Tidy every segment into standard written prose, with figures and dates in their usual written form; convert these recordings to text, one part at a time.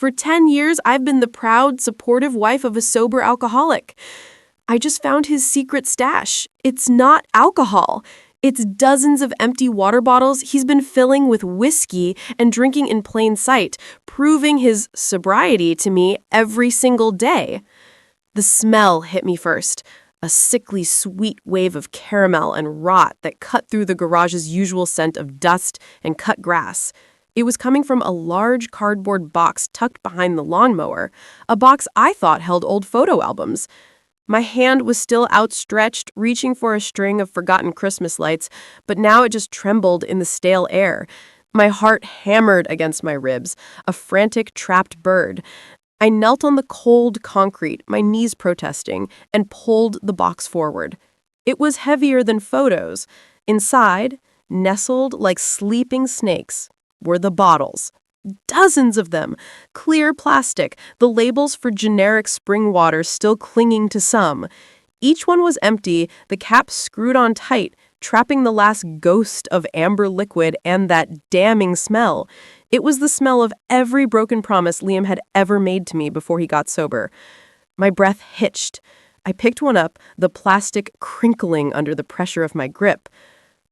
For 10 years, I've been the proud, supportive wife of a sober alcoholic. I just found his secret stash. It's not alcohol. It's dozens of empty water bottles he's been filling with whiskey and drinking in plain sight, proving his sobriety to me every single day. The smell hit me first, a sickly sweet wave of caramel and rot that cut through the garage's usual scent of dust and cut grass. It was coming from a large cardboard box tucked behind the lawnmower, a box I thought held old photo albums. My hand was still outstretched, reaching for a string of forgotten Christmas lights, but now it just trembled in the stale air. My heart hammered against my ribs, a frantic, trapped bird. I knelt on the cold concrete, my knees protesting, and pulled the box forward. It was heavier than photos. Inside, nestled like sleeping snakes, were the bottles. Dozens of them, clear plastic, the labels for generic spring water still clinging to some. Each one was empty, the cap screwed on tight, trapping the last ghost of amber liquid and that damning smell. It was the smell of every broken promise Liam had ever made to me before he got sober. My breath hitched. I picked one up, the plastic crinkling under the pressure of my grip.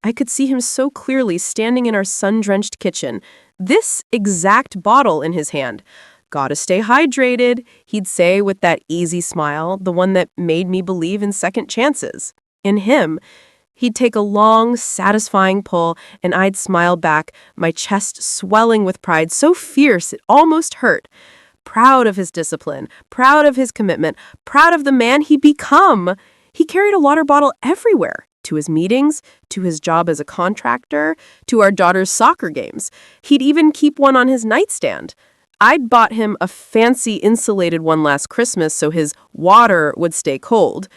I could see him so clearly standing in our sun-drenched kitchen, this exact bottle in his hand. "Gotta stay hydrated," he'd say with that easy smile, the one that made me believe in second chances. In him, he'd take a long, satisfying pull, and I'd smile back, my chest swelling with pride so fierce it almost hurt. Proud of his discipline, proud of his commitment, proud of the man he'd become. He carried a water bottle everywhere. To his meetings, to his job as a contractor, to our daughter's soccer games. He'd even keep one on his nightstand. I'd bought him a fancy insulated one last Christmas so his water would stay cold.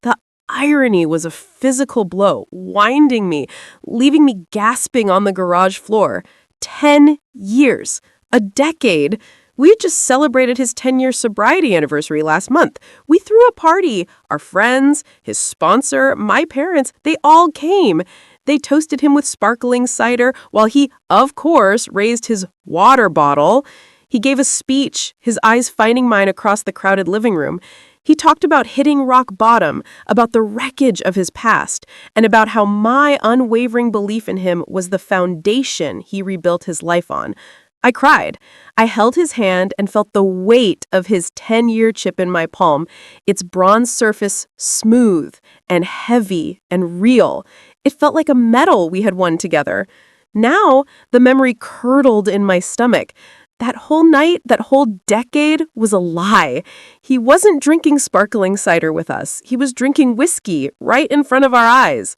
The irony was a physical blow, winding me, leaving me gasping on the garage floor. 10 years. A decade. We had just celebrated his 10-year sobriety anniversary last month. We threw a party. Our friends, his sponsor, my parents, they all came. They toasted him with sparkling cider while he, of course, raised his water bottle. He gave a speech, his eyes finding mine across the crowded living room. He talked about hitting rock bottom, about the wreckage of his past, and about how my unwavering belief in him was the foundation he rebuilt his life on. I cried. I held his hand and felt the weight of his 10-year chip in my palm, its bronze surface smooth and heavy and real. It felt like a medal we had won together. Now, the memory curdled in my stomach. That whole night, that whole decade was a lie. He wasn't drinking sparkling cider with us. He was drinking whiskey right in front of our eyes.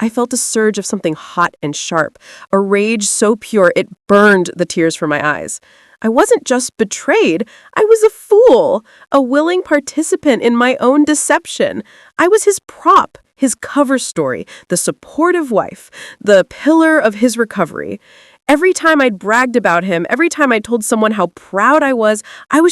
I felt a surge of something hot and sharp, a rage so pure it burned the tears from my eyes. I wasn't just betrayed, I was a fool, a willing participant in my own deception. I was his prop, his cover story, the supportive wife, the pillar of his recovery. Every time I'd bragged about him, every time I told someone how proud I was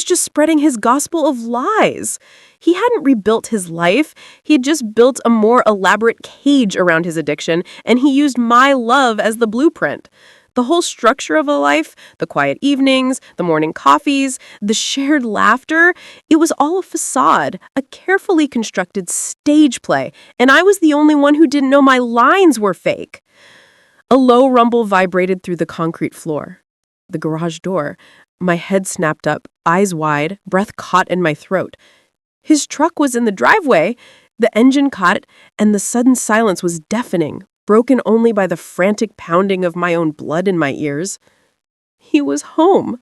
just spreading his gospel of lies. He hadn't rebuilt his life. He had just built a more elaborate cage around his addiction, and he used my love as the blueprint. The whole structure of a life, the quiet evenings, the morning coffees, the shared laughter, it was all a facade, a carefully constructed stage play, and I was the only one who didn't know my lines were fake. A low rumble vibrated through the concrete floor. The garage door. My head snapped up, eyes wide, breath caught in my throat. His truck was in the driveway. The engine caught it, and the sudden silence was deafening, broken only by the frantic pounding of my own blood in my ears. He was home.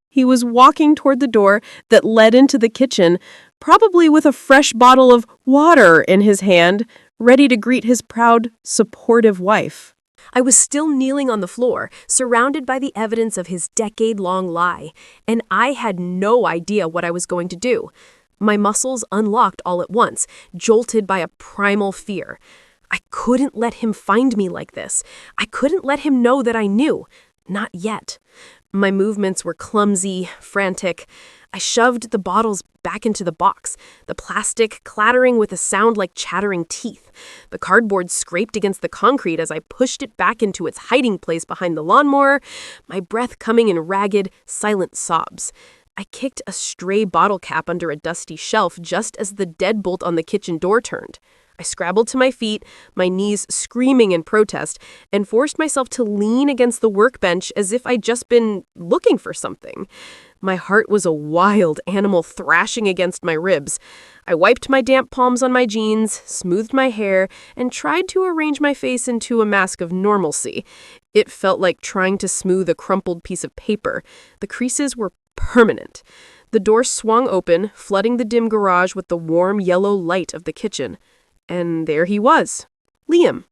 He was walking toward the door that led into the kitchen, probably with a fresh bottle of water in his hand, ready to greet his proud, supportive wife. I was still kneeling on the floor, surrounded by the evidence of his decade-long lie, and I had no idea what I was going to do. My muscles unlocked all at once, jolted by a primal fear. I couldn't let him find me like this. I couldn't let him know that I knew. Not yet. My movements were clumsy, frantic. I shoved the bottles back into the box, the plastic clattering with a sound like chattering teeth. The cardboard scraped against the concrete as I pushed it back into its hiding place behind the lawnmower, my breath coming in ragged, silent sobs. I kicked a stray bottle cap under a dusty shelf just as the deadbolt on the kitchen door turned. I scrabbled to my feet, my knees screaming in protest, and forced myself to lean against the workbench as if I'd just been looking for something. My heart was a wild animal thrashing against my ribs. I wiped my damp palms on my jeans, smoothed my hair, and tried to arrange my face into a mask of normalcy. It felt like trying to smooth a crumpled piece of paper. The creases were permanent. The door swung open, flooding the dim garage with the warm yellow light of the kitchen. And there he was. Liam.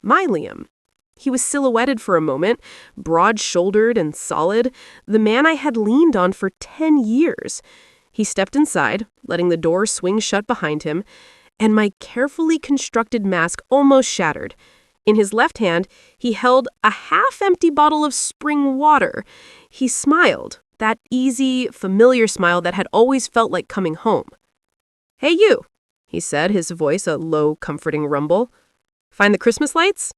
My Liam. He was silhouetted for a moment, broad-shouldered and solid, the man I had leaned on for 10 years. He stepped inside, letting the door swing shut behind him, and my carefully constructed mask almost shattered. In his left hand, he held a half-empty bottle of spring water. He smiled, that easy, familiar smile that had always felt like coming home. "Hey, you," he said, his voice a low, comforting rumble. "Find the Christmas lights?"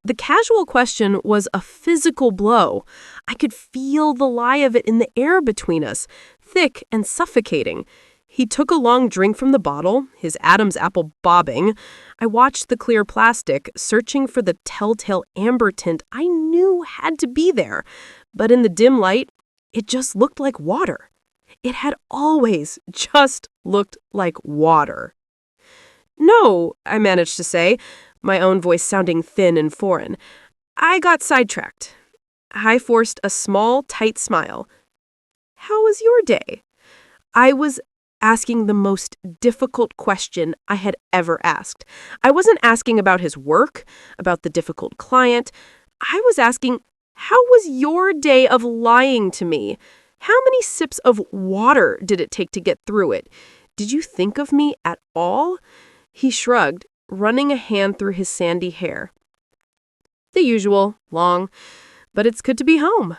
The casual question was a physical blow. I could feel the lie of it in the air between us, thick and suffocating. He took a long drink from the bottle, his Adam's apple bobbing. I watched the clear plastic, searching for the telltale amber tint I knew had to be there. But in the dim light, it just looked like water. It had always just looked like water. "No," I managed to say, my own voice sounding thin and foreign. "I got sidetracked." I forced a small, tight smile. "How was your day?" I was asking the most difficult question I had ever asked. I wasn't asking about his work, about the difficult client. I was asking, how was your day of lying to me? How many sips of water did it take to get through it? Did you think of me at all? He shrugged, running a hand through his sandy hair. "The usual, long, but it's good to be home."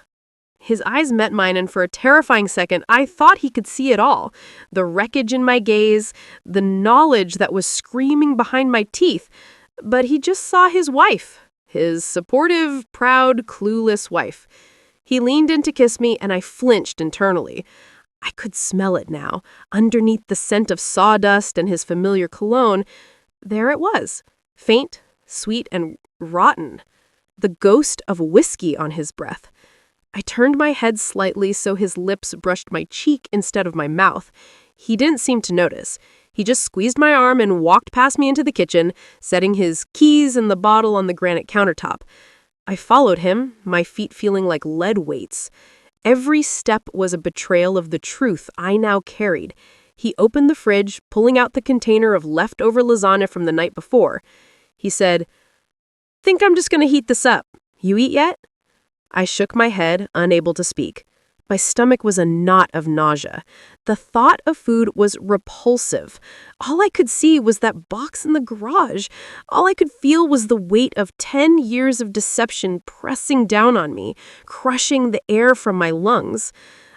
His eyes met mine, and for a terrifying second, I thought he could see it all. The wreckage in my gaze, the knowledge that was screaming behind my teeth. But he just saw his wife, his supportive, proud, clueless wife. He leaned in to kiss me, and I flinched internally. I could smell it now, underneath the scent of sawdust and his familiar cologne. There it was, faint, sweet, and rotten. The ghost of whiskey on his breath. I turned my head slightly so his lips brushed my cheek instead of my mouth. He didn't seem to notice. He just squeezed my arm and walked past me into the kitchen, setting his keys and the bottle on the granite countertop. I followed him, my feet feeling like lead weights. Every step was a betrayal of the truth I now carried. He opened the fridge, pulling out the container of leftover lasagna from the night before. He said, "Think I'm just going to heat this up. You eat yet?" I shook my head, unable to speak. My stomach was a knot of nausea. The thought of food was repulsive. All I could see was that box in the garage. All I could feel was the weight of 10 years of deception pressing down on me, crushing the air from my lungs.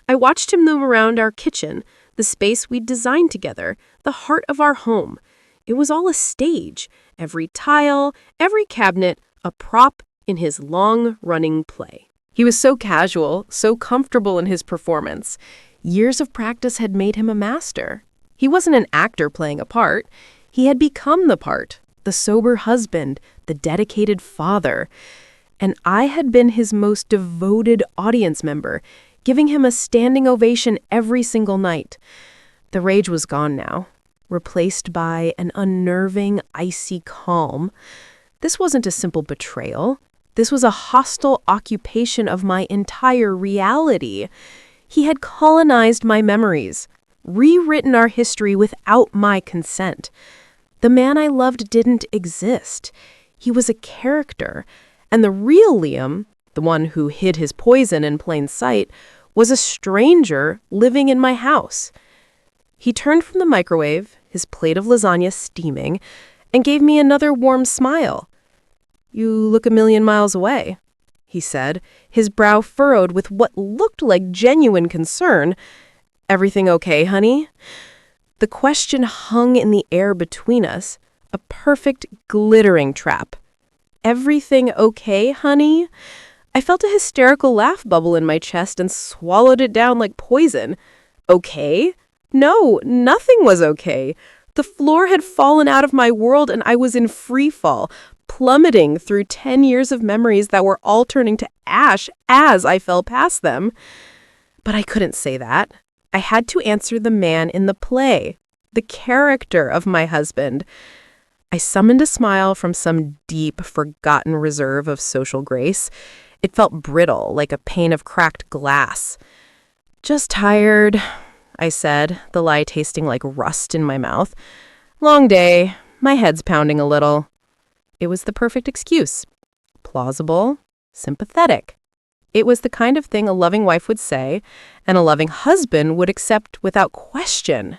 I watched him move around our kitchen, the space we'd designed together, the heart of our home. It was all a stage. Every tile, every cabinet, a prop in his long-running play. He was so casual, so comfortable in his performance. Years of practice had made him a master. He wasn't an actor playing a part. He had become the part, the sober husband, the dedicated father. And I had been his most devoted audience member, giving him a standing ovation every single night. The rage was gone now, replaced by an unnerving, icy calm. This wasn't a simple betrayal. This was a hostile occupation of my entire reality. He had colonized my memories, rewritten our history without my consent. The man I loved didn't exist. He was a character, and the real Liam, the one who hid his poison in plain sight, was a stranger living in my house. He turned from the microwave, his plate of lasagna steaming, and gave me another warm smile. "You look a million miles away," he said, his brow furrowed with what looked like genuine concern. "Everything okay, honey?" The question hung in the air between us, a perfect, glittering trap. Everything okay, honey? I felt a hysterical laugh bubble in my chest and swallowed it down like poison. Okay? No, nothing was okay. The floor had fallen out of my world and I was in free fall, plummeting through 10 years of memories that were all turning to ash as I fell past them. But I couldn't say that. I had to answer the man in the play, the character of my husband. I summoned a smile from some deep, forgotten reserve of social grace. It felt brittle, like a pane of cracked glass. "Just tired," I said, the lie tasting like rust in my mouth. "Long day. My head's pounding a little." It was the perfect excuse. Plausible, sympathetic. It was the kind of thing a loving wife would say, and a loving husband would accept without question.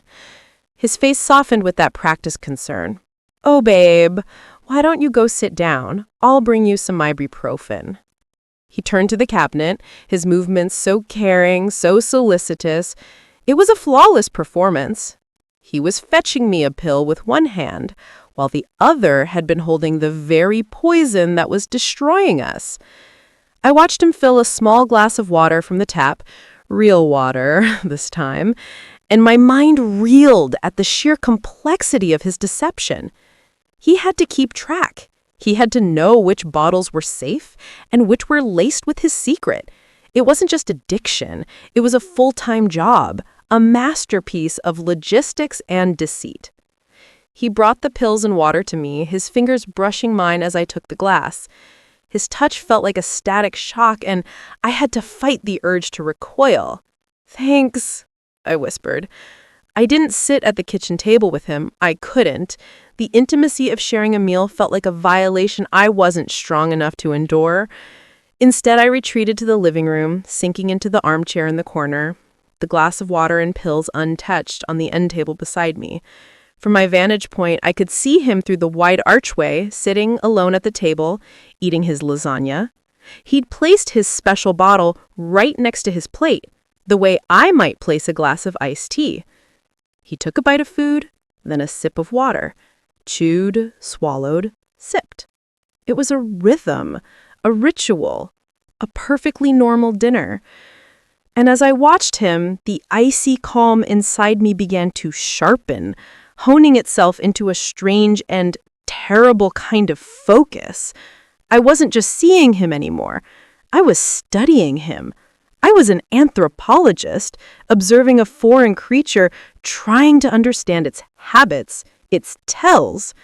His face softened with that practiced concern. "Oh, babe, why don't you go sit down? I'll bring you some ibuprofen." He turned to the cabinet, his movements so caring, so solicitous. It was a flawless performance. He was fetching me a pill with one hand, while the other had been holding the very poison that was destroying us. I watched him fill a small glass of water from the tap, real water this time, and my mind reeled at the sheer complexity of his deception. He had to keep track. He had to know which bottles were safe and which were laced with his secret. It wasn't just addiction. It was a full-time job, a masterpiece of logistics and deceit. He brought the pills and water to me, his fingers brushing mine as I took the glass. His touch felt like a static shock, and I had to fight the urge to recoil. "Thanks," I whispered. I didn't sit at the kitchen table with him. I couldn't. The intimacy of sharing a meal felt like a violation I wasn't strong enough to endure. Instead, I retreated to the living room, sinking into the armchair in the corner, the glass of water and pills untouched on the end table beside me. From my vantage point, I could see him through the wide archway, sitting alone at the table, eating his lasagna. He'd placed his special bottle right next to his plate, the way I might place a glass of iced tea. He took a bite of food, then a sip of water, chewed, swallowed, sipped. It was a rhythm, a ritual, a perfectly normal dinner. And as I watched him, the icy calm inside me began to sharpen, honing itself into a strange and terrible kind of focus. I wasn't just seeing him anymore. I was studying him. I was an anthropologist, observing a foreign creature, trying to understand its habits, its tells.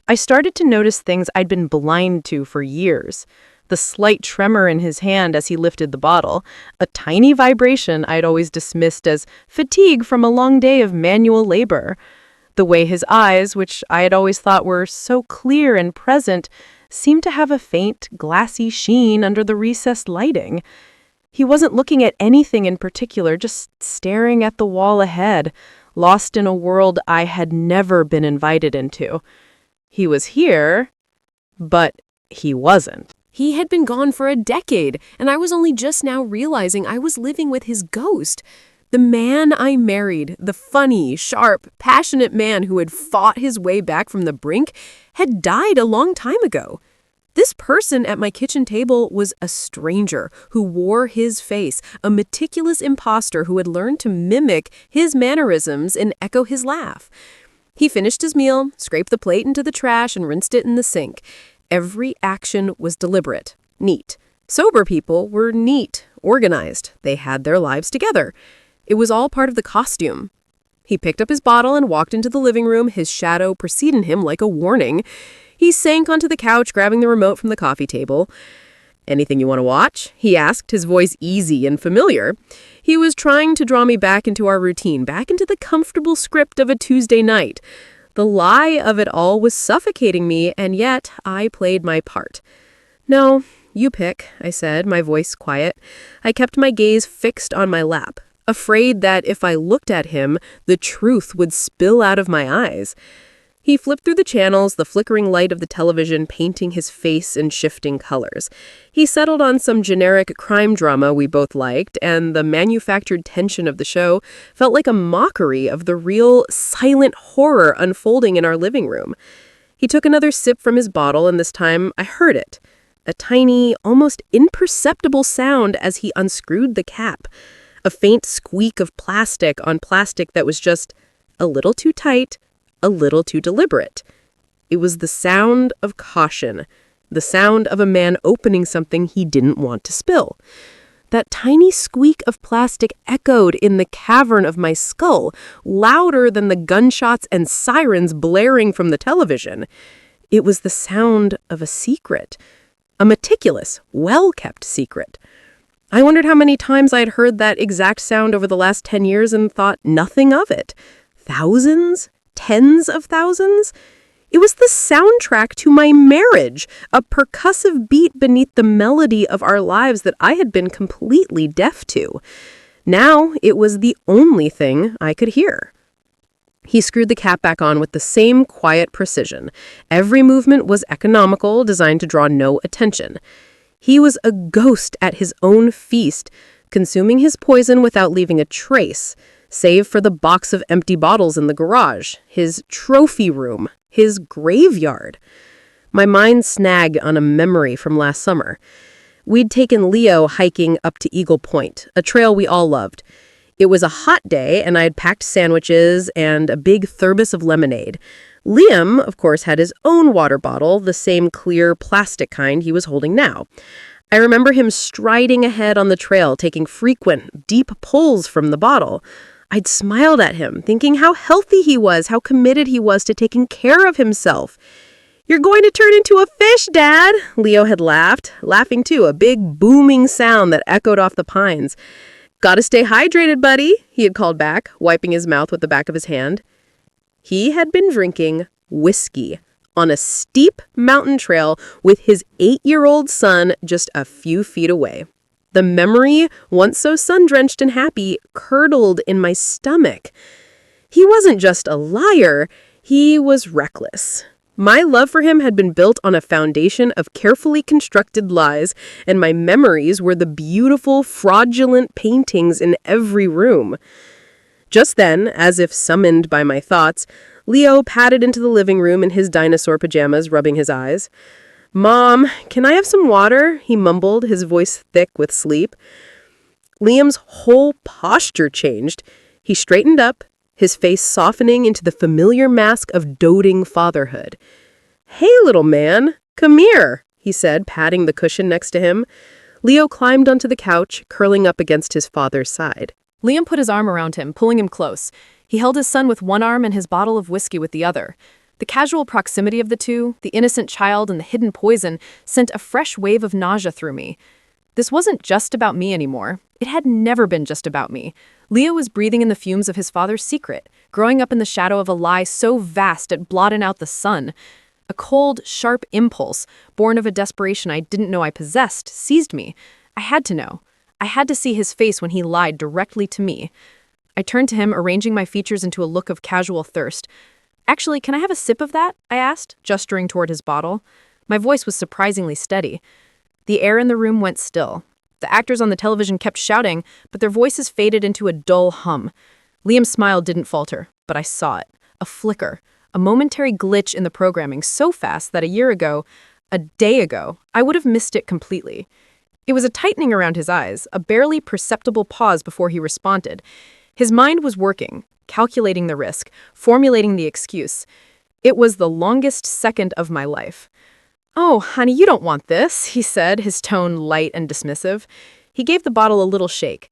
I started to notice things I'd been blind to for years. The slight tremor in his hand as he lifted the bottle, a tiny vibration I'd always dismissed as fatigue from a long day of manual labor. The way his eyes, which I had always thought were so clear and present, seemed to have a faint, glassy sheen under the recessed lighting. He wasn't looking at anything in particular, just staring at the wall ahead, lost in a world I had never been invited into. He was here, but he wasn't. He had been gone for a decade, and I was only just now realizing I was living with his ghost. The man I married, the funny, sharp, passionate man who had fought his way back from the brink, had died a long time ago. This person at my kitchen table was a stranger who wore his face, a meticulous imposter who had learned to mimic his mannerisms and echo his laugh. He finished his meal, scraped the plate into the trash, and rinsed it in the sink. Every action was deliberate, neat. Sober people were neat, organized. They had their lives together. It was all part of the costume. He picked up his bottle and walked into the living room, his shadow preceding him like a warning. He sank onto the couch, grabbing the remote from the coffee table. "Anything you want to watch?" he asked, his voice easy and familiar. He was trying to draw me back into our routine, back into the comfortable script of a Tuesday night. The lie of it all was suffocating me, and yet I played my part. "No, you pick," I said, my voice quiet. I kept my gaze fixed on my lap, afraid that if I looked at him, the truth would spill out of my eyes. He flipped through the channels, the flickering light of the television painting his face in shifting colors. He settled on some generic crime drama we both liked, and the manufactured tension of the show felt like a mockery of the real, silent horror unfolding in our living room. He took another sip from his bottle, and this time I heard it. a tiny, almost imperceptible sound as he unscrewed the cap, a faint squeak of plastic on plastic that was just a little too tight, a little too deliberate. It was the sound of caution, the sound of a man opening something he didn't want to spill. That tiny squeak of plastic echoed in the cavern of my skull, louder than the gunshots and sirens blaring from the television. It was the sound of a secret, a meticulous, well-kept secret. I wondered how many times I'd heard that exact sound over the last 10 years and thought nothing of it. Thousands? Tens of thousands? It was the soundtrack to my marriage, a percussive beat beneath the melody of our lives that I had been completely deaf to. Now it was the only thing I could hear. He screwed the cap back on with the same quiet precision. Every movement was economical, designed to draw no attention. He was a ghost at his own feast, consuming his poison without leaving a trace, save for the box of empty bottles in the garage, his trophy room, his graveyard. My mind snagged on a memory from last summer. We'd taken Leo hiking up to Eagle Point, a trail we all loved. It was a hot day, and I had packed sandwiches and a big thermos of lemonade. Liam, of course, had his own water bottle, the same clear plastic kind he was holding now. I remember him striding ahead on the trail, taking frequent, deep pulls from the bottle. I'd smiled at him, thinking how healthy he was, how committed he was to taking care of himself. "You're going to turn into a fish, Dad," Leo had laughed, laughing too, a big booming sound that echoed off the pines. "Gotta stay hydrated, buddy," he had called back, wiping his mouth with the back of his hand. He had been drinking whiskey on a steep mountain trail with his 8-year-old son just a few feet away. The memory, once so sun-drenched and happy, curdled in my stomach. He wasn't just a liar, he was reckless. My love for him had been built on a foundation of carefully constructed lies, and my memories were the beautiful, fraudulent paintings in every room. Just then, as if summoned by my thoughts, Leo padded into the living room in his dinosaur pajamas, rubbing his eyes. "Mom, can I have some water?" he mumbled, his voice thick with sleep. Liam's whole posture changed. He straightened up, his face softening into the familiar mask of doting fatherhood. "Hey, little man, come here," he said, patting the cushion next to him. Leo climbed onto the couch, curling up against his father's side. Liam put his arm around him, pulling him close. He held his son with one arm and his bottle of whiskey with the other. The casual proximity of the two, the innocent child and the hidden poison, sent a fresh wave of nausea through me. This wasn't just about me anymore. It had never been just about me. Leo was breathing in the fumes of his father's secret, growing up in the shadow of a lie so vast it blotted out the sun. A cold, sharp impulse, born of a desperation I didn't know I possessed, seized me. I had to know. I had to see his face when he lied directly to me. I turned to him, arranging my features into a look of casual thirst. "Actually, can I have a sip of that?" I asked, gesturing toward his bottle. My voice was surprisingly steady. The air in the room went still. The actors on the television kept shouting, but their voices faded into a dull hum. Liam's smile didn't falter, but I saw it. A flicker, a momentary glitch in the programming so fast that a day ago, I would have missed it completely. It was a tightening around his eyes, a barely perceptible pause before he responded. His mind was working, calculating the risk, formulating the excuse. It was the longest second of my life. "Oh, honey, you don't want this," he said, his tone light and dismissive. He gave the bottle a little shake.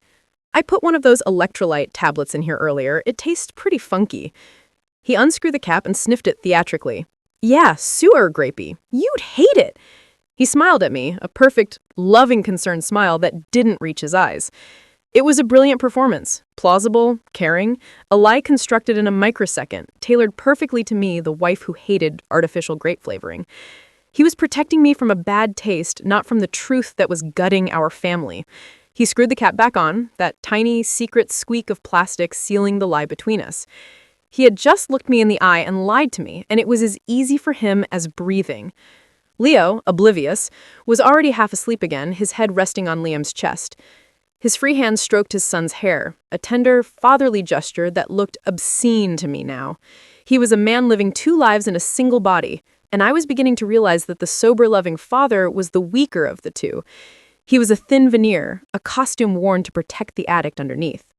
"I put one of those electrolyte tablets in here earlier. It tastes pretty funky." He unscrewed the cap and sniffed it theatrically. "Yeah, sewer grapey. You'd hate it." He smiled at me, a perfect, loving, concerned smile that didn't reach his eyes. It was a brilliant performance, plausible, caring, a lie constructed in a microsecond, tailored perfectly to me, the wife who hated artificial grape flavoring. He was protecting me from a bad taste, not from the truth that was gutting our family. He screwed the cap back on, that tiny, secret squeak of plastic sealing the lie between us. He had just looked me in the eye and lied to me, and it was as easy for him as breathing. Leo, oblivious, was already half asleep again, his head resting on Liam's chest. His free hand stroked his son's hair, a tender, fatherly gesture that looked obscene to me now. He was a man living two lives in a single body, and I was beginning to realize that the sober-loving father was the weaker of the two. He was a thin veneer, a costume worn to protect the addict underneath.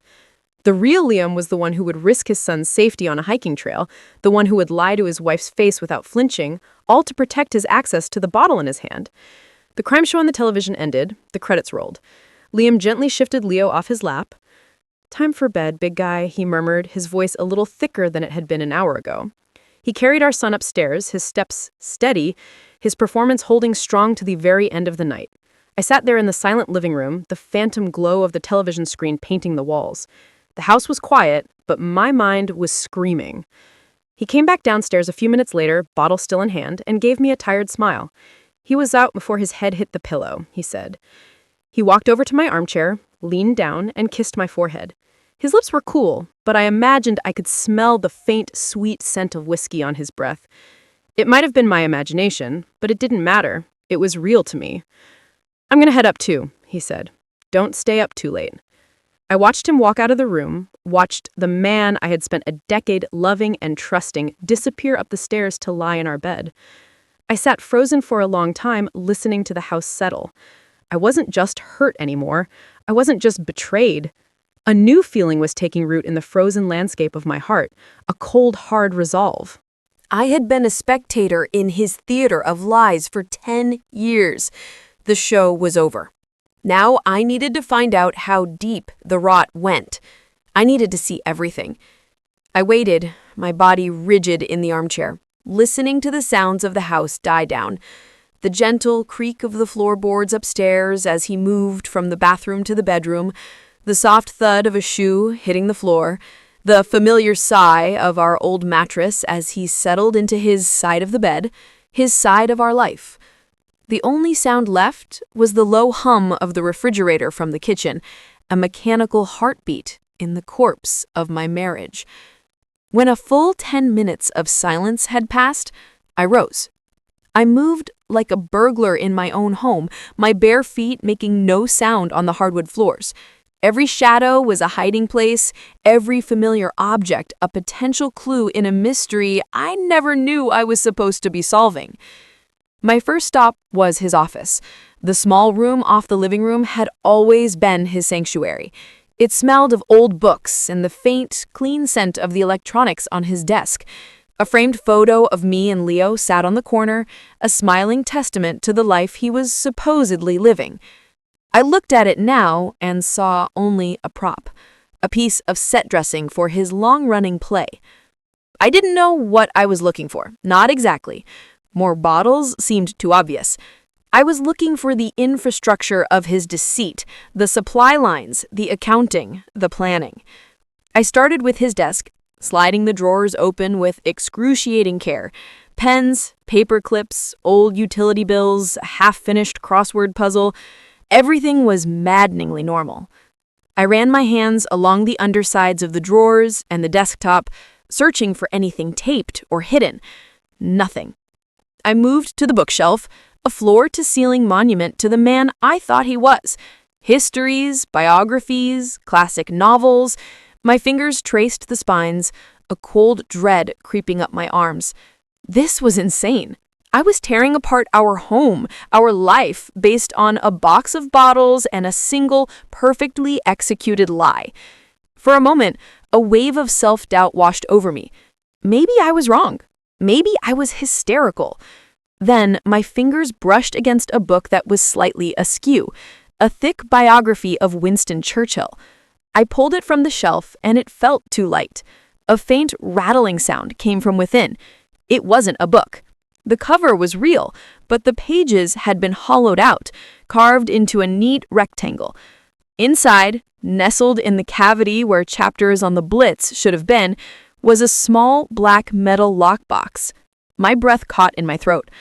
The real Liam was the one who would risk his son's safety on a hiking trail, the one who would lie to his wife's face without flinching, all to protect his access to the bottle in his hand. The crime show on the television ended, the credits rolled. Liam gently shifted Leo off his lap. "Time for bed, big guy," he murmured, his voice a little thicker than it had been an hour ago. He carried our son upstairs, his steps steady, his performance holding strong to the very end of the night. I sat there in the silent living room, the phantom glow of the television screen painting the walls. The house was quiet, but my mind was screaming. He came back downstairs a few minutes later, bottle still in hand, and gave me a tired smile. "He was out before his head hit the pillow," he said. He walked over to my armchair, leaned down, and kissed my forehead. His lips were cool, but I imagined I could smell the faint, sweet scent of whiskey on his breath. It might have been my imagination, but it didn't matter. It was real to me. "I'm gonna head up too," he said. "Don't stay up too late." I watched him walk out of the room, watched the man I had spent a decade loving and trusting disappear up the stairs to lie in our bed. I sat frozen for a long time, listening to the house settle. I wasn't just hurt anymore. I wasn't just betrayed. A new feeling was taking root in the frozen landscape of my heart, a cold, hard resolve. I had been a spectator in his theater of lies for 10 years. The show was over. Now I needed to find out how deep the rot went. I needed to see everything. I waited, my body rigid in the armchair, listening to the sounds of the house die down. The gentle creak of the floorboards upstairs as he moved from the bathroom to the bedroom, the soft thud of a shoe hitting the floor, the familiar sigh of our old mattress as he settled into his side of the bed, his side of our life. The only sound left was the low hum of the refrigerator from the kitchen, a mechanical heartbeat in the corpse of my marriage. When a full 10 minutes of silence had passed, I rose. I moved like a burglar in my own home, my bare feet making no sound on the hardwood floors. Every shadow was a hiding place, every familiar object a potential clue in a mystery I never knew I was supposed to be solving. My first stop was his office. The small room off the living room had always been his sanctuary. It smelled of old books and the faint, clean scent of the electronics on his desk. A framed photo of me and Leo sat on the corner, a smiling testament to the life he was supposedly living. I looked at it now and saw only a prop, a piece of set dressing for his long-running play. I didn't know what I was looking for, not exactly. More bottles seemed too obvious. I was looking for the infrastructure of his deceit, the supply lines, the accounting, the planning. I started with his desk, sliding the drawers open with excruciating care. Pens, paper clips, old utility bills, a half-finished crossword puzzle. Everything was maddeningly normal. I ran my hands along the undersides of the drawers and the desktop, searching for anything taped or hidden. Nothing. I moved to the bookshelf, a floor-to-ceiling monument to the man I thought he was. Histories, biographies, classic novels. My fingers traced the spines, a cold dread creeping up my arms. This was insane. I was tearing apart our home, our life, based on a box of bottles and a single, perfectly executed lie. For a moment, a wave of self-doubt washed over me. Maybe I was wrong. Maybe I was hysterical. Then my fingers brushed against a book that was slightly askew, a thick biography of Winston Churchill. I pulled it from the shelf and it felt too light. A faint rattling sound came from within. It wasn't a book. The cover was real, but the pages had been hollowed out, carved into a neat rectangle. Inside, nestled in the cavity where chapters on the Blitz should have been, was a small black metal lockbox. My breath caught in my throat.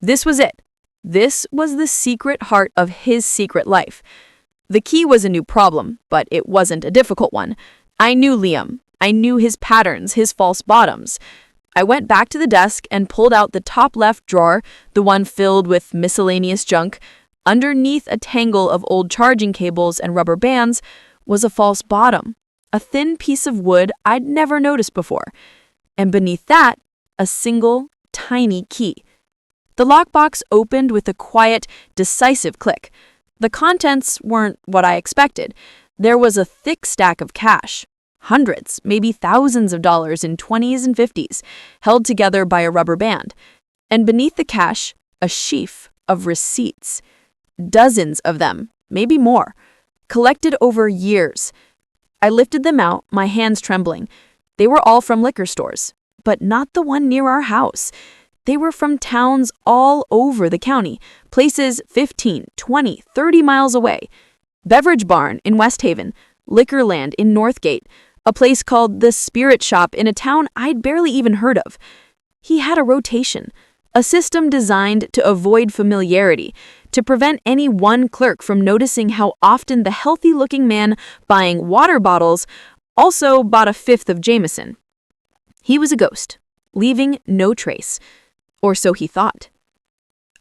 This was it. This was the secret heart of his secret life. The key was a new problem, but it wasn't a difficult one. I knew Liam. I knew his patterns, his false bottoms. I went back to the desk and pulled out the top left drawer, the one filled with miscellaneous junk. Underneath a tangle of old charging cables and rubber bands was a false bottom, a thin piece of wood I'd never noticed before. And beneath that, a single, tiny key. The lockbox opened with a quiet, decisive click. The contents weren't what I expected. There was a thick stack of cash. Hundreds, maybe thousands of dollars in 20s and 50s, held together by a rubber band. And beneath the cash, a sheaf of receipts. Dozens of them, maybe more, collected over years. I lifted them out, my hands trembling. They were all from liquor stores, but not the one near our house. They were from towns all over the county, places 15, 20, 30 miles away. Beverage Barn in West Haven, Liquorland in Northgate, a place called the Spirit Shop in a town I'd barely even heard of. He had a rotation, a system designed to avoid familiarity, to prevent any one clerk from noticing how often the healthy-looking man buying water bottles also bought a fifth of Jameson. He was a ghost, leaving no trace, or so he thought.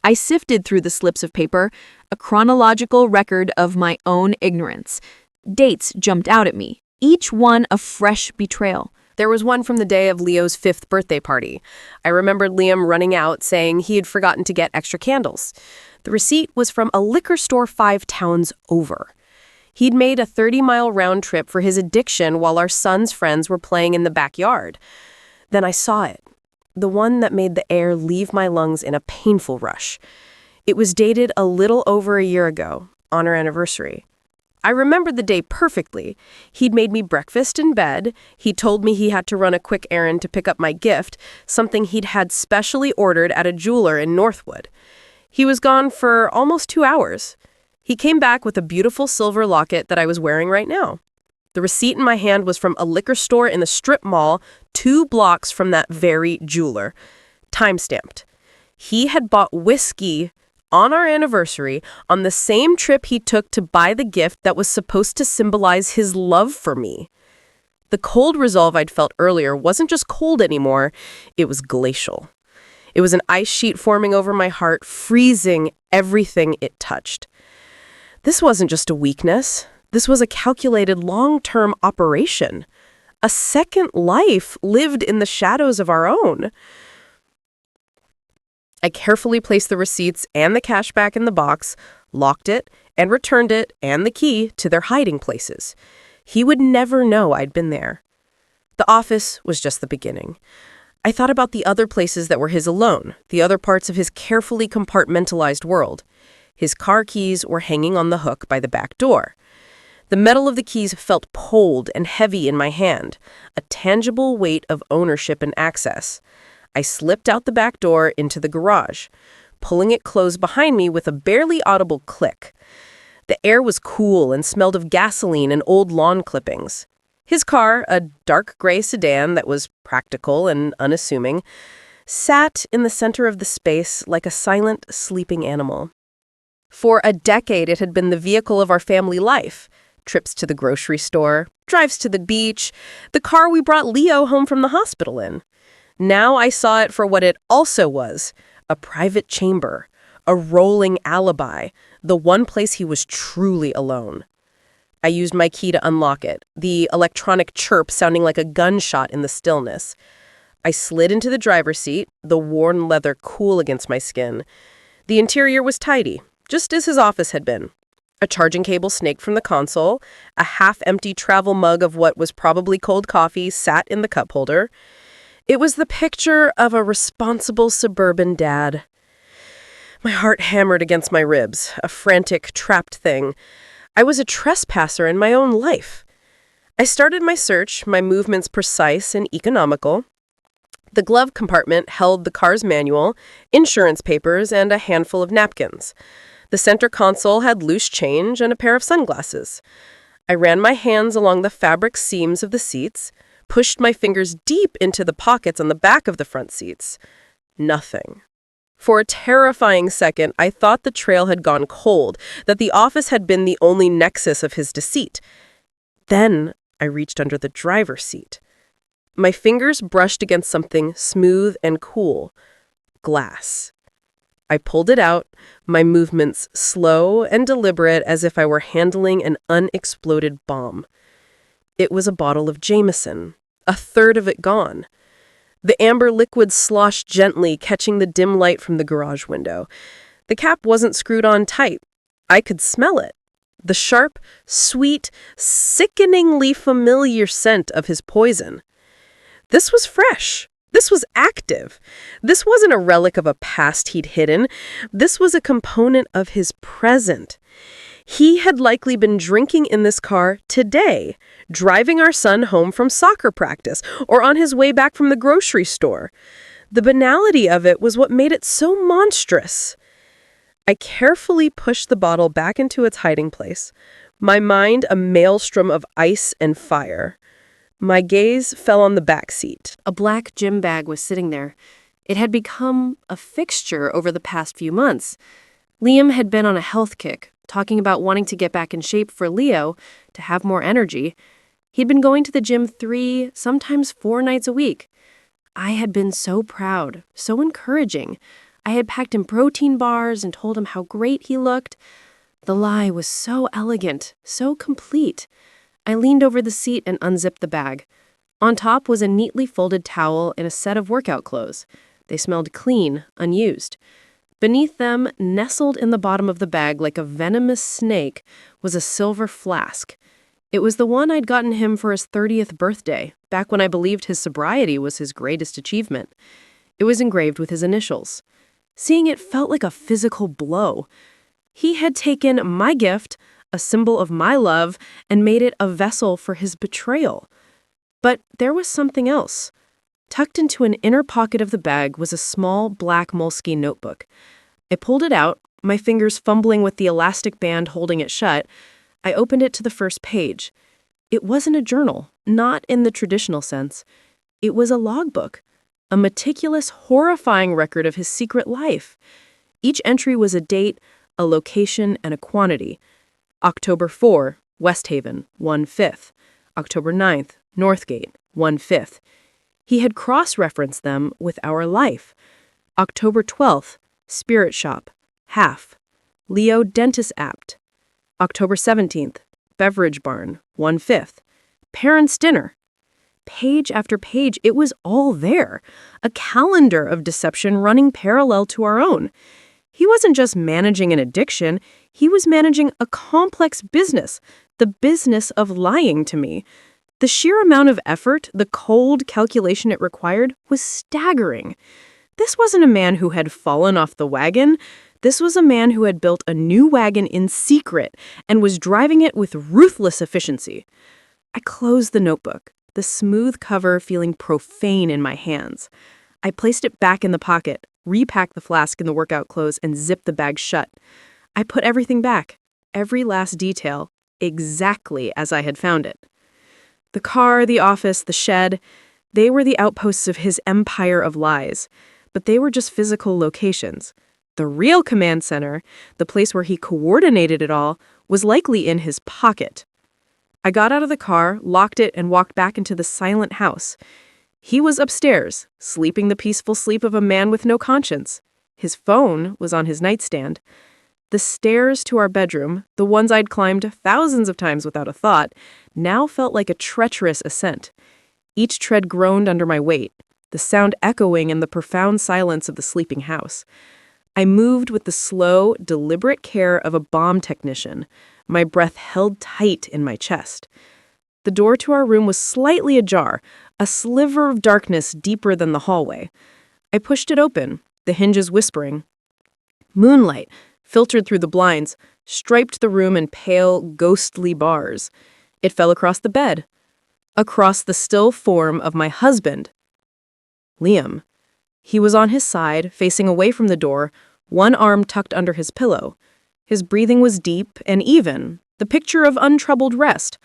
I sifted through the slips of paper, a chronological record of my own ignorance. Dates jumped out at me, each one a fresh betrayal. There was one from the day of Leo's 5th birthday party. I remembered Liam running out saying he had forgotten to get extra candles. The receipt was from a liquor store 5 towns over. He'd made a 30-mile round trip for his addiction while our son's friends were playing in the backyard. Then I saw it, the one that made the air leave my lungs in a painful rush. It was dated a little over a year ago, on our anniversary. I remembered the day perfectly. He'd made me breakfast in bed. He told me he had to run a quick errand to pick up my gift, something he'd had specially ordered at a jeweler in Northwood. He was gone for almost 2 hours. He came back with a beautiful silver locket that I was wearing right now. The receipt in my hand was from a liquor store in the strip mall 2 blocks from that very jeweler. Time-stamped. He had bought whiskey on our anniversary on the same trip he took to buy the gift that was supposed to symbolize his love for me. The cold resolve I'd felt earlier wasn't just cold anymore, it was glacial. It was an ice sheet forming over my heart, freezing everything it touched. This wasn't just a weakness. This was a calculated long-term operation. A second life lived in the shadows of our own. I carefully placed the receipts and the cash back in the box, locked it, and returned it and the key to their hiding places. He would never know I'd been there. The office was just the beginning. I thought about the other places that were his alone, the other parts of his carefully compartmentalized world. His car keys were hanging on the hook by the back door. The metal of the keys felt cold and heavy in my hand, a tangible weight of ownership and access. I slipped out the back door into the garage, pulling it closed behind me with a barely audible click. The air was cool and smelled of gasoline and old lawn clippings. His car, a dark gray sedan that was practical and unassuming, sat in the center of the space like a silent, sleeping animal. For a decade, it had been the vehicle of our family life. Trips to the grocery store, drives to the beach, the car we brought Leo home from the hospital in. Now I saw it for what it also was, a private chamber, a rolling alibi, the one place he was truly alone. I used my key to unlock it, the electronic chirp sounding like a gunshot in the stillness. I slid into the driver's seat, the worn leather cool against my skin. The interior was tidy, just as his office had been. A charging cable snaked from the console, a half-empty travel mug of what was probably cold coffee sat in the cup holder. It was the picture of a responsible suburban dad. My heart hammered against my ribs, a frantic, trapped thing. I was a trespasser in my own life. I started my search, my movements precise and economical. The glove compartment held the car's manual, insurance papers, and a handful of napkins. The center console had loose change and a pair of sunglasses. I ran my hands along the fabric seams of the seats, pushed my fingers deep into the pockets on the back of the front seats. Nothing. For a terrifying second, I thought the trail had gone cold, that the office had been the only nexus of his deceit. Then I reached under the driver's seat. My fingers brushed against something smooth and cool. Glass. I pulled it out, my movements slow and deliberate as if I were handling an unexploded bomb. It was a bottle of Jameson, a third of it gone. The amber liquid sloshed gently, catching the dim light from the garage window. The cap wasn't screwed on tight. I could smell it. The sharp, sweet, sickeningly familiar scent of his poison. This was fresh. This was active. This wasn't a relic of a past he'd hidden. This was a component of his present. He had likely been drinking in this car today, driving our son home from soccer practice or on his way back from the grocery store. The banality of it was what made it so monstrous. I carefully pushed the bottle back into its hiding place, my mind a maelstrom of ice and fire. My gaze fell on the back seat. A black gym bag was sitting there. It had become a fixture over the past few months. Liam had been on a health kick, talking about wanting to get back in shape for Leo, to have more energy. He'd been going to the gym 3, sometimes 4 nights a week. I had been so proud, so encouraging. I had packed him protein bars and told him how great he looked. The lie was so elegant, so complete. I leaned over the seat and unzipped the bag. On top was a neatly folded towel and a set of workout clothes. They smelled clean, unused. Beneath them, nestled in the bottom of the bag like a venomous snake, was a silver flask. It was the one I'd gotten him for his 30th birthday, back when I believed his sobriety was his greatest achievement. It was engraved with his initials. Seeing it felt like a physical blow. He had taken my gift, a symbol of my love, and made it a vessel for his betrayal. But there was something else. Tucked into an inner pocket of the bag was a small black moleskin notebook. I pulled it out, my fingers fumbling with the elastic band holding it shut. I opened it to the first page. It wasn't a journal, not in the traditional sense. It was a logbook, a meticulous, horrifying record of his secret life. Each entry was a date, a location, and a quantity. October 4, West Haven, 1/5. October 9th, Northgate, 1/5. He had cross-referenced them with our life. October 12th, Spirit Shop, half. Leo Dentist Apt. October 17th, Beverage Barn, 1/5. Parents' Dinner. Page after page, it was all there. A calendar of deception running parallel to our own. He wasn't just managing an addiction, he was managing a complex business, the business of lying to me. The sheer amount of effort, the cold calculation it required, was staggering. This wasn't a man who had fallen off the wagon. This was a man who had built a new wagon in secret and was driving it with ruthless efficiency. I closed the notebook, the smooth cover feeling profane in my hands. I placed it back in the pocket, repacked the flask in the workout clothes, and zipped the bag shut. I put everything back, every last detail, exactly as I had found it. The car, the office, the shed, they were the outposts of his empire of lies, but they were just physical locations. The real command center, the place where he coordinated it all, was likely in his pocket. I got out of the car, locked it, and walked back into the silent house. He was upstairs, sleeping the peaceful sleep of a man with no conscience. His phone was on his nightstand. The stairs to our bedroom, the ones I'd climbed thousands of times without a thought, now felt like a treacherous ascent. Each tread groaned under my weight, the sound echoing in the profound silence of the sleeping house. I moved with the slow, deliberate care of a bomb technician, my breath held tight in my chest. The door to our room was slightly ajar, a sliver of darkness deeper than the hallway. I pushed it open, the hinges whispering. Moonlight, filtered through the blinds, striped the room in pale, ghostly bars. It fell across the bed, across the still form of my husband, Liam. He was on his side, facing away from the door, one arm tucked under his pillow. His breathing was deep and even, the picture of untroubled rest.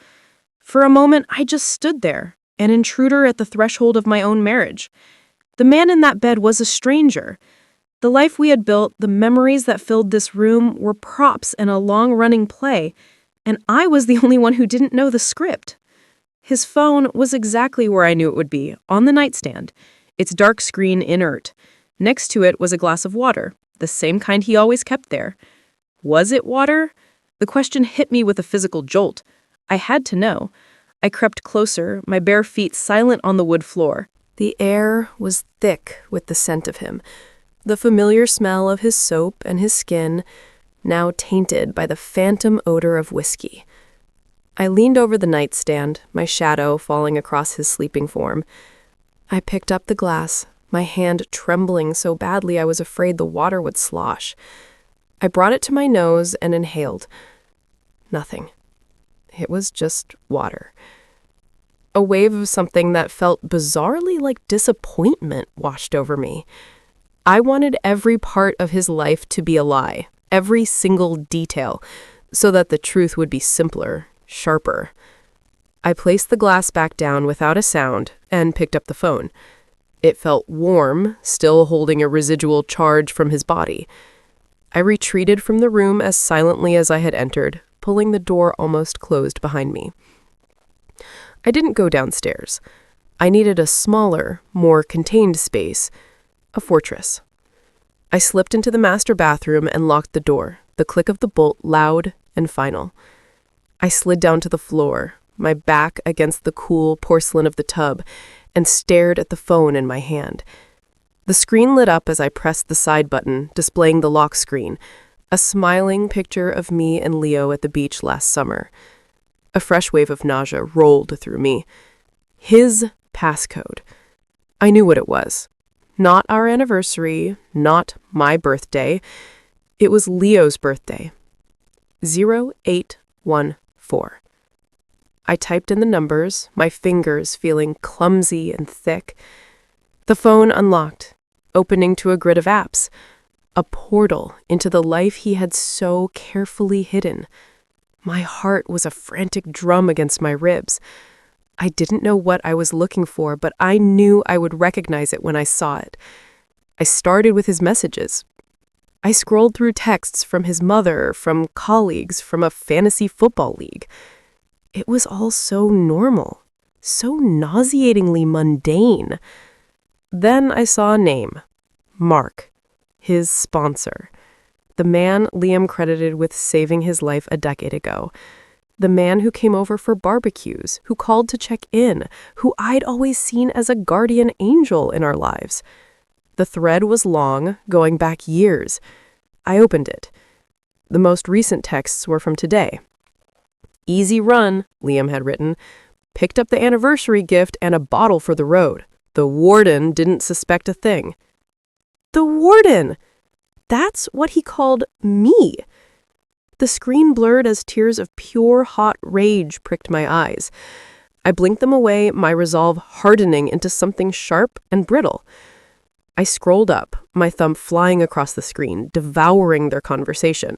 For a moment, I just stood there, an intruder at the threshold of my own marriage. The man in that bed was a stranger. The life we had built, the memories that filled this room, were props in a long-running play, and I was the only one who didn't know the script. His phone was exactly where I knew it would be, on the nightstand, its dark screen inert. Next to it was a glass of water, the same kind he always kept there. Was it water? The question hit me with a physical jolt. I had to know. I crept closer, my bare feet silent on the wood floor. The air was thick with the scent of him, the familiar smell of his soap and his skin, now tainted by the phantom odor of whiskey. I leaned over the nightstand, my shadow falling across his sleeping form. I picked up the glass, my hand trembling so badly I was afraid the water would slosh. I brought it to my nose and inhaled. Nothing. It was just water. A wave of something that felt bizarrely like disappointment washed over me. I wanted every part of his life to be a lie, every single detail, so that the truth would be simpler, sharper. I placed the glass back down without a sound and picked up the phone. It felt warm, still holding a residual charge from his body. I retreated from the room as silently as I had entered, pulling the door almost closed behind me. I didn't go downstairs. I needed a smaller, more contained space, a fortress. I slipped into the master bathroom and locked the door, the click of the bolt loud and final. I slid down to the floor, my back against the cool porcelain of the tub, and stared at the phone in my hand. The screen lit up as I pressed the side button, displaying the lock screen, a smiling picture of me and Leo at the beach last summer. A fresh wave of nausea rolled through me. His passcode. I knew what it was. Not our anniversary, not my birthday. It was Leo's birthday. 0814. I typed in the numbers, my fingers feeling clumsy and thick. The phone unlocked, opening to a grid of apps, a portal into the life he had so carefully hidden. My heart was a frantic drum against my ribs. I didn't know what I was looking for, but I knew I would recognize it when I saw it. I started with his messages. I scrolled through texts from his mother, from colleagues, from a fantasy football league. It was all so normal, so nauseatingly mundane. Then I saw a name, Mark, his sponsor, the man Liam credited with saving his life a decade ago, the man who came over for barbecues, who called to check in, who I'd always seen as a guardian angel in our lives. The thread was long, going back years. I opened it. The most recent texts were from today. "Easy run," Liam had written. "Picked up the anniversary gift and a bottle for the road. The warden didn't suspect a thing." The warden! That's what he called me. The screen blurred as tears of pure hot rage pricked my eyes. I blinked them away, my resolve hardening into something sharp and brittle. I scrolled up, my thumb flying across the screen, devouring their conversation.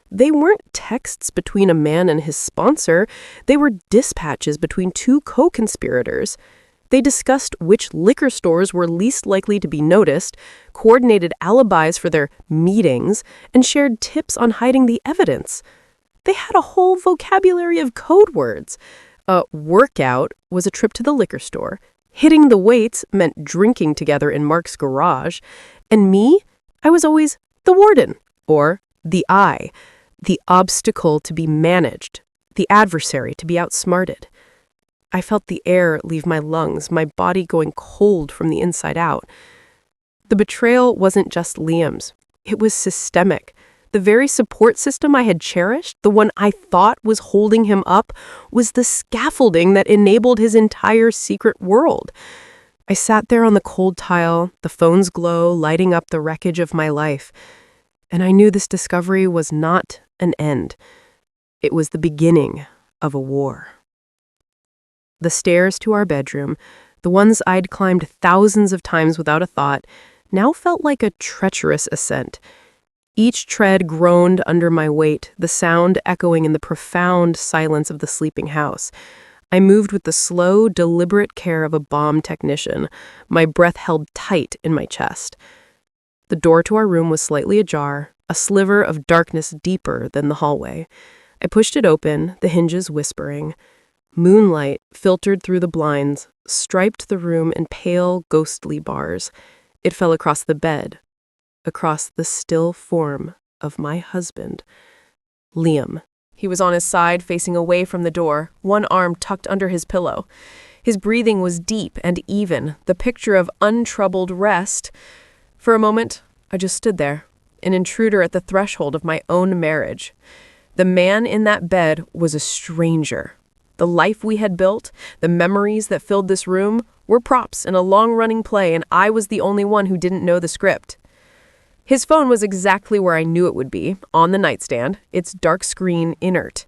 They weren't texts between a man and his sponsor. They were dispatches between two co-conspirators. They discussed which liquor stores were least likely to be noticed, coordinated alibis for their meetings, and shared tips on hiding the evidence. They had a whole vocabulary of code words. A workout was a trip to the liquor store. Hitting the weights meant drinking together in Mark's garage. And me, I was always the warden, or the I, the obstacle to be managed, the adversary to be outsmarted. I felt the air leave my lungs, my body going cold from the inside out. The betrayal wasn't just Liam's. It was systemic. The very support system I had cherished, the one I thought was holding him up, was the scaffolding that enabled his entire secret world. I sat there on the cold tile, the phone's glow lighting up the wreckage of my life. And I knew this discovery was not an end. It was the beginning of a war. The stairs to our bedroom, the ones I'd climbed thousands of times without a thought, now felt like a treacherous ascent. Each tread groaned under my weight, the sound echoing in the profound silence of the sleeping house. I moved with the slow, deliberate care of a bomb technician, my breath held tight in my chest. The door to our room was slightly ajar, a sliver of darkness deeper than the hallway. I pushed it open, the hinges whispering. Moonlight filtered through the blinds, striped the room in pale, ghostly bars. It fell across the bed, across the still form of my husband, Liam. He was on his side, facing away from the door, one arm tucked under his pillow. His breathing was deep and even, the picture of untroubled rest. For a moment, I just stood there, an intruder at the threshold of my own marriage. The man in that bed was a stranger. The life we had built, the memories that filled this room, were props in a long-running play, and I was the only one who didn't know the script. His phone was exactly where I knew it would be, on the nightstand, its dark screen inert.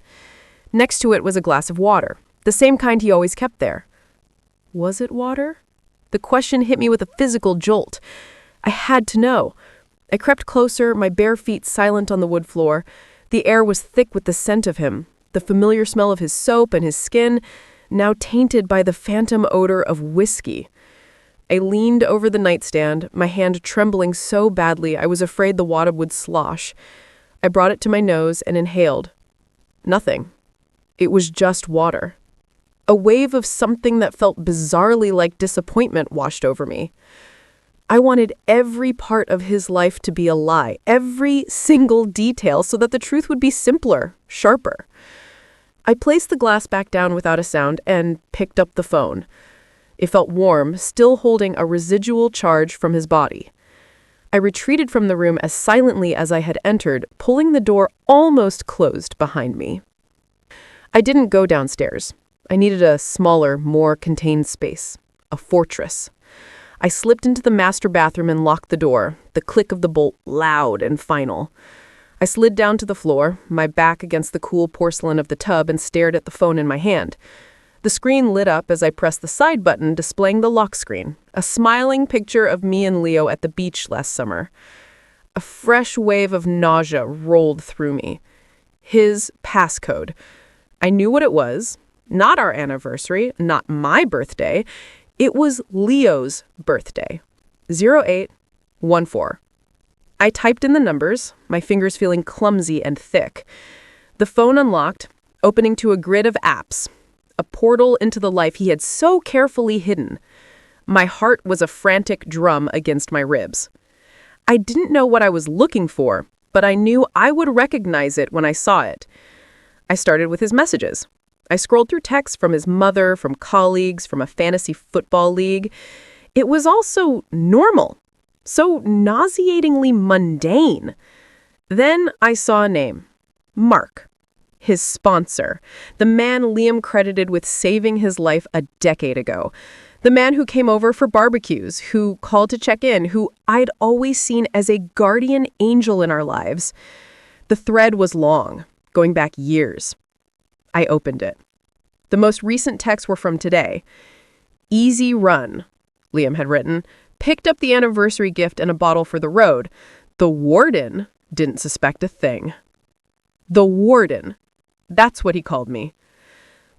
Next to it was a glass of water, the same kind he always kept there. Was it water? The question hit me with a physical jolt. I had to know. I crept closer, my bare feet silent on the wood floor. The air was thick with the scent of him, the familiar smell of his soap and his skin, now tainted by the phantom odor of whiskey. I leaned over the nightstand, my hand trembling so badly I was afraid the water would slosh. I brought it to my nose and inhaled. Nothing. It was just water. A wave of something that felt bizarrely like disappointment washed over me. I wanted every part of his life to be a lie, every single detail, so that the truth would be simpler, sharper. I placed the glass back down without a sound and picked up the phone. It felt warm, still holding a residual charge from his body. I retreated from the room as silently as I had entered, pulling the door almost closed behind me. I didn't go downstairs. I needed a smaller, more contained space, a fortress. I slipped into the master bathroom and locked the door, the click of the bolt loud and final. I slid down to the floor, my back against the cool porcelain of the tub, and stared at the phone in my hand. The screen lit up as I pressed the side button, displaying the lock screen, a smiling picture of me and Leo at the beach last summer. A fresh wave of nausea rolled through me. His passcode. I knew what it was. Not our anniversary, not my birthday. It was Leo's birthday. 0814. I typed in the numbers, my fingers feeling clumsy and thick. The phone unlocked, opening to a grid of apps, a portal into the life he had so carefully hidden. My heart was a frantic drum against my ribs. I didn't know what I was looking for, but I knew I would recognize it when I saw it. I started with his messages. I scrolled through texts from his mother, from colleagues, from a fantasy football league. It was all so normal, so nauseatingly mundane. Then I saw a name, Mark, his sponsor, the man Liam credited with saving his life a decade ago, the man who came over for barbecues, who called to check in, who I'd always seen as a guardian angel in our lives. The thread was long, going back years. I opened it. The most recent texts were from today. Easy run, Liam had written, picked up the anniversary gift and a bottle for the road. The warden didn't suspect a thing. The warden. That's what he called me.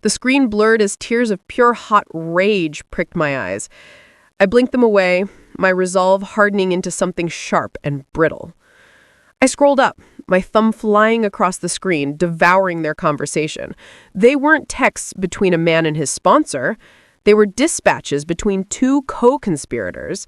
The screen blurred as tears of pure hot rage pricked my eyes. I blinked them away, my resolve hardening into something sharp and brittle. I scrolled up, my thumb flying across the screen, devouring their conversation. They weren't texts between a man and his sponsor. They were dispatches between two co-conspirators.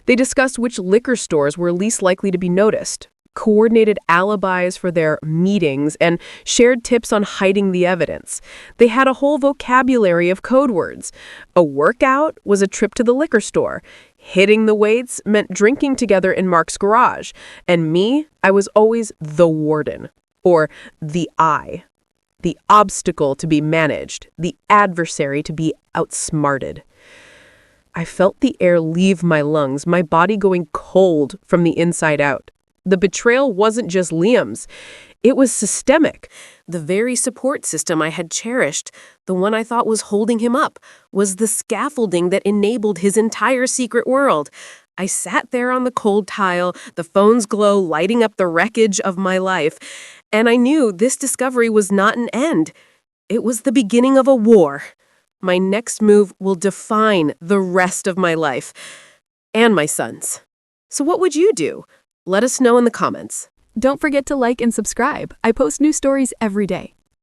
They discussed which liquor stores were least likely to be noticed, coordinated alibis for their meetings, and shared tips on hiding the evidence. They had a whole vocabulary of code words. A workout was a trip to the liquor store. Hitting the weights meant drinking together in Mark's garage. And me, I was always the warden, or the I, the obstacle to be managed, the adversary to be outsmarted. I felt the air leave my lungs, my body going cold from the inside out. The betrayal wasn't just Liam's. It was systemic. The very support system I had cherished, the one I thought was holding him up, was the scaffolding that enabled his entire secret world. I sat there on the cold tile, the phone's glow lighting up the wreckage of my life, and I knew this discovery was not an end. It was the beginning of a war. My next move will define the rest of my life and my son's. So what would you do? Let us know in the comments. Don't forget to like and subscribe. I post new stories every day.